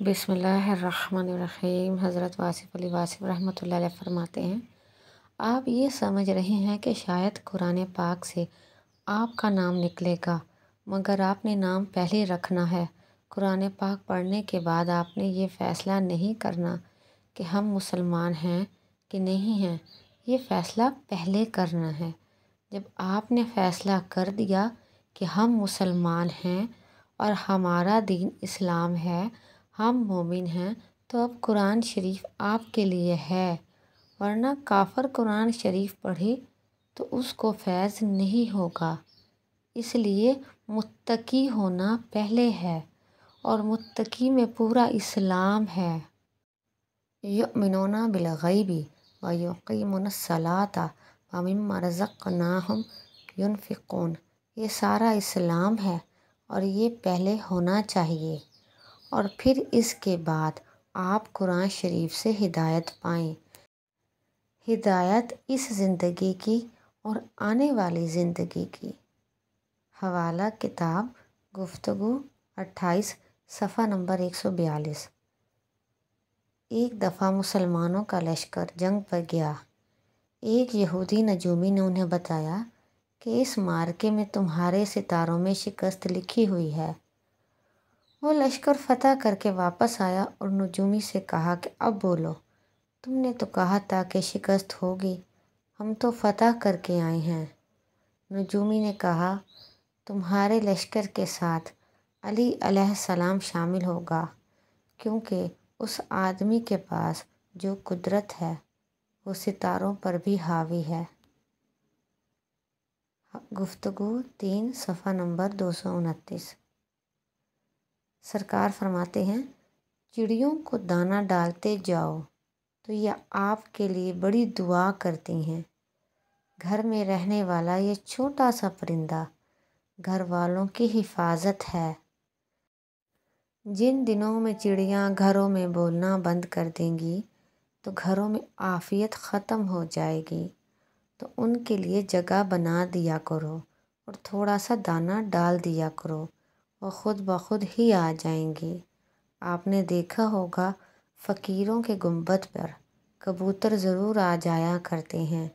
بسم اللہ الرحمن الرحیم۔ حضرت واصف علی واصف رحمۃ اللہ علیہ فرماتے ہیں، آپ یہ سمجھ رہے ہیں کہ شاید قرآن پاک سے آپ کا نام نکلے گا، مگر آپ نے نام پہلے رکھنا ہے۔ قرآن پاک پڑھنے کے بعد آپ نے یہ فیصلہ نہیں کرنا کہ ہم مسلمان ہیں کہ نہیں ہیں، یہ فیصلہ پہلے کرنا ہے۔ جب آپ نے فیصلہ کر دیا کہ ہم مسلمان ہیں اور ہمارا دین اسلام ہے، ہم مومن ہیں، تو اب قرآن شریف آپ کے لیے ہے، ورنہ کافر قرآن شریف پڑھے تو اس کو فیض نہیں ہوگا۔ اس لیے متقی ہونا پہلے ہے، اور متقی میں پورا اسلام ہے۔ یؤمنون بالغیب ویقیمون الصلاۃ ومما رزقناہم ینفقون، یہ سارا اسلام ہے اور یہ پہلے ہونا چاہیے، اور پھر اس کے بعد آپ قرآن شریف سے ہدایت پائیں، ہدایت اس زندگی کی اور آنے والی زندگی کی۔ حوالہ کتاب گفتگو 28 صفحہ نمبر 142۔ ایک دفعہ مسلمانوں کا لشکر جنگ پر گیا۔ ایک یہودی نجومی نے انہیں بتایا کہ اس معرکے میں تمہارے ستاروں میں شکست لکھی ہوئی ہے۔ وہ لشکر فتح کر کے واپس آیا اور نجومی سے کہا کہ اب بولو، تم نے تو کہا تھا کہ شکست ہوگی، ہم تو فتح کر کے آئے ہیں۔ نجومی نے کہا، تمہارے لشکر کے ساتھ علی علیہ السلام شامل ہوگا، کیونکہ اس آدمی کے پاس جو قدرت ہے وہ ستاروں پر بھی حاوی ہے۔ گفتگو 3 صفحہ نمبر 229۔ سرکار فرماتے ہیں، چڑیوں کو دانہ ڈالتے جاؤ تو یہ آپ کے لیے بڑی دعا کرتی ہیں۔ گھر میں رہنے والا یہ چھوٹا سا پرندہ گھر والوں کی حفاظت ہے۔ جن دنوں میں چڑیاں گھروں میں بولنا بند کر دیں گی تو گھروں میں عافیت ختم ہو جائے گی، تو ان کے لیے جگہ بنا دیا کرو اور تھوڑا سا دانہ ڈال دیا کرو، وہ خود بخود ہی آ جائیں گی۔ آپ نے دیکھا ہوگا فقیروں کے گنبد پر کبوتر ضرور آ جایا کرتے ہیں،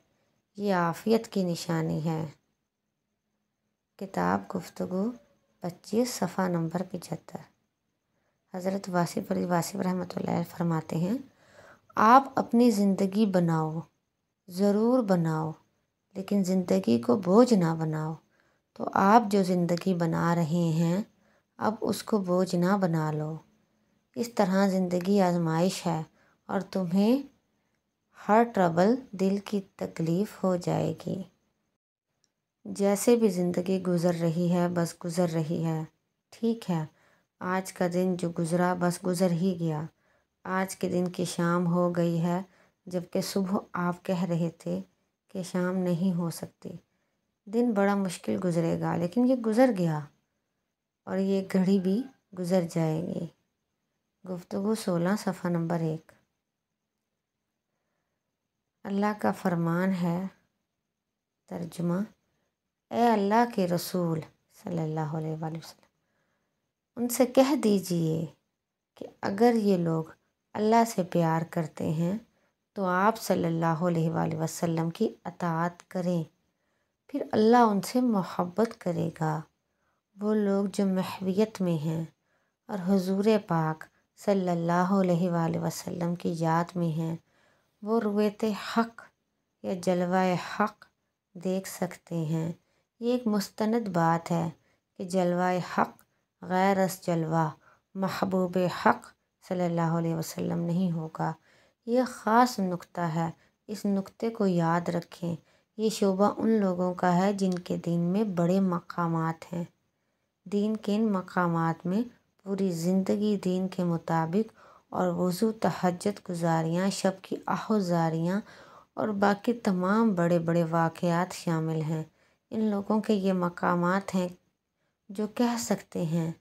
یہ عافیت کی نشانی ہے۔ کتاب گفتگو 25 صفحہ نمبر 75۔ حضرت واصف علی واصف رحمۃ اللہ علیہ فرماتے ہیں، آپ اپنی زندگی بناؤ، ضرور بناؤ، لیکن زندگی کو بوجھ نہ بناؤ۔ تو آپ جو زندگی بنا رہے ہیں اب اس کو بوجھ نہ بنا لو۔ اس طرح زندگی آزمائش ہے اور تمہیں ہر ٹربل دل کی تکلیف ہو جائے گی۔ جیسے بھی زندگی گزر رہی ہے بس گزر رہی ہے، ٹھیک ہے، آج کا دن جو گزرا بس گزر ہی گیا۔ آج کے دن کی شام ہو گئی ہے، جبکہ صبح آپ کہہ رہے تھے کہ شام نہیں ہو سکتی۔ دن بڑا مشکل گزرے گا، لیکن یہ گزر گیا اور یہ گھڑی بھی گزر جائے گی۔ گفتگو 16 صفحہ نمبر 1۔ اللہ کا فرمان ہے، ترجمہ، اے اللہ کے رسول صلی اللہ علیہ وآلہ وسلم، ان سے کہہ دیجئے کہ اگر یہ لوگ اللہ سے پیار کرتے ہیں تو آپ صلی اللہ علیہ وآلہ وسلم کی اطاعت کریں، پھر اللہ ان سے محبت کرے گا۔ وہ لوگ جو محویت میں ہیں اور حضور پاک صلی اللہ علیہ وآلہ وسلم کی یاد میں ہیں، وہ رویت حق یا جلوہ حق دیکھ سکتے ہیں۔ یہ ایک مستند بات ہے کہ جلوہ حق غیر از جلوہ محبوب حق صلی اللہ علیہ وسلم نہیں ہوگا۔ یہ خاص نکتہ ہے، اس نکتے کو یاد رکھیں۔ یہ شعبہ ان لوگوں کا ہے جن کے دین میں بڑے مقامات ہیں۔ دین کے ان مقامات میں پوری زندگی دین کے مطابق اور وضو، تہجد گزاریاں، شب کی آہوازاریاں اور باقی تمام بڑے بڑے واقعات شامل ہیں۔ ان لوگوں کے یہ مقامات ہیں جو کہہ سکتے ہیں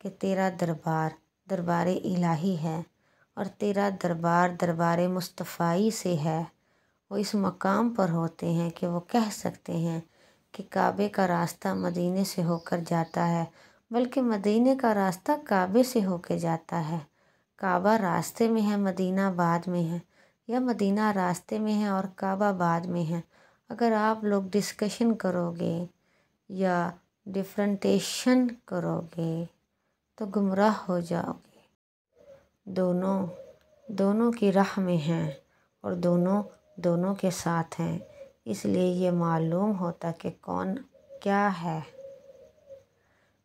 کہ تیرا دربار دربار الہی ہے اور تیرا دربار دربار مصطفی سے ہے۔ وہ اس مقام پر ہوتے ہیں کہ وہ کہہ سکتے ہیں کہ کعبے کا راستہ مدینے سے ہو کر جاتا ہے، بلکہ مدینے کا راستہ کعبے سے ہو کے جاتا ہے۔ کعبہ راستے میں ہے، مدینہ بعد میں ہے، یا مدینہ راستے میں ہے اور کعبہ بعد میں ہے، اگر آپ لوگ ڈسکشن کرو گے یا ڈفرنٹیشن کرو گے تو گمراہ ہو جاؤ گے۔ دونوں کی راہ میں ہیں اور دونوں کے ساتھ ہیں، اس لیے یہ معلوم ہوتا کہ کون کیا ہے۔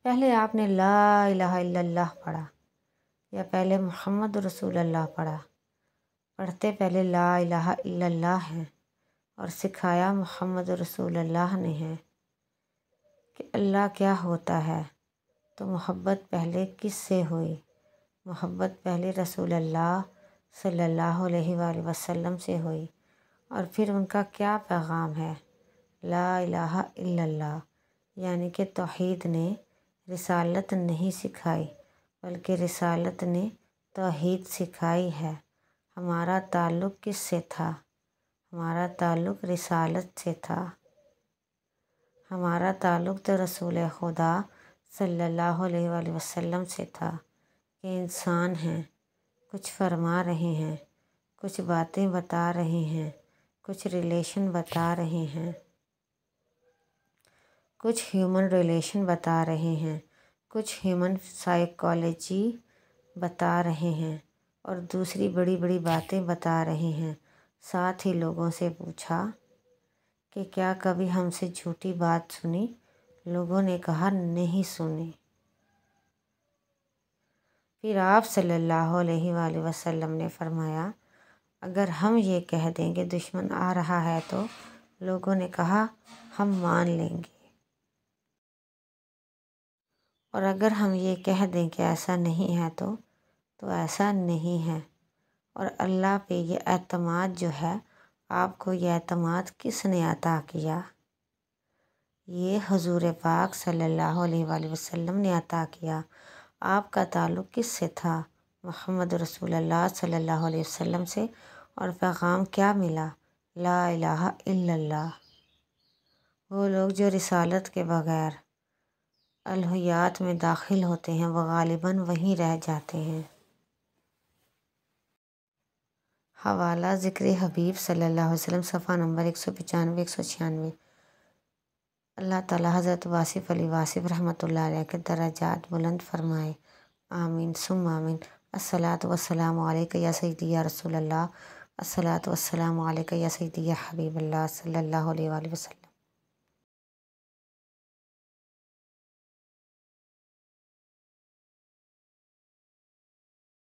پہلے آپ نے لا الہ الا اللہ پڑھا یا پہلے محمد رسول اللہ پڑھا؟ پڑھتے پہلے لا الہ الا اللہ ہیں اور سکھایا محمد رسول اللہ نے ہے کہ اللہ کیا ہوتا ہے، تو محبت پہلے کس سے ہوئی؟ محبت پہلے رسول اللہ صلی اللہ علیہ وآلہ وسلم سے ہوئی، اور پھر ان کا کیا پیغام ہے؟ لا الہ الا اللہ، یعنی کہ توحید نے رسالت نہیں سکھائی بلکہ رسالت نے توحید سکھائی ہے۔ ہمارا تعلق کس سے تھا؟ ہمارا تعلق رسالت سے تھا۔ ہمارا تعلق تو رسول خدا صلی اللہ علیہ وآلہ وسلم سے تھا کہ انسان ہیں، کچھ فرما رہے ہیں، کچھ باتیں بتا رہے ہیں، کچھ ریلیشن بتا رہے ہیں، کچھ ہیومن ریلیشن بتا رہے ہیں، کچھ ہیومن سائیکالوجی بتا رہے ہیں، اور دوسری بڑی بڑی باتیں بتا رہے ہیں۔ ساتھ ہی لوگوں سے پوچھا کہ کیا کبھی ہم سے جھوٹی بات سنی؟ لوگوں نے کہا نہیں سنی۔ پھر آپ صلی اللہ علیہ وآلہ وسلم نے فرمایا اگر ہم یہ کہہ دیں کہ دشمن آ رہا ہے تو؟ لوگوں نے کہا ہم مان لیں گے۔ اور اگر ہم یہ کہہ دیں کہ ایسا نہیں ہے تو ایسا نہیں ہے۔ اور اللہ پہ یہ اعتماد جو ہے، آپ کو یہ اعتماد کس نے عطا کیا؟ یہ حضور پاک صلی اللہ علیہ وآلہ وسلم نے عطا کیا۔ آپ کا تعلق کس سے تھا؟ محمد رسول اللہ صلی اللہ علیہ وسلم سے، اور پیغام کیا ملا؟ لا الہ الا اللہ۔ وہ لوگ جو رسالت کے بغیر الہیات میں داخل ہوتے ہیں وہ غالباً وہیں رہ جاتے ہیں۔ حوالہ ذکر حبیب صلی اللہ علیہ وسلم، صفحہ نمبر 195 196۔ اللہ تعالیٰ حضرت واصف علی واصف رحمۃ اللہ علیہ کے درجات بلند فرمائے، آمین ثم آمین۔ الصلاۃ والسلام علیک یا سیدی یا رسول اللہ، الصلاۃ والسلام علیک یا سیدی یا حبیب اللہ صلی اللہ علیہ وآلہ وسلم۔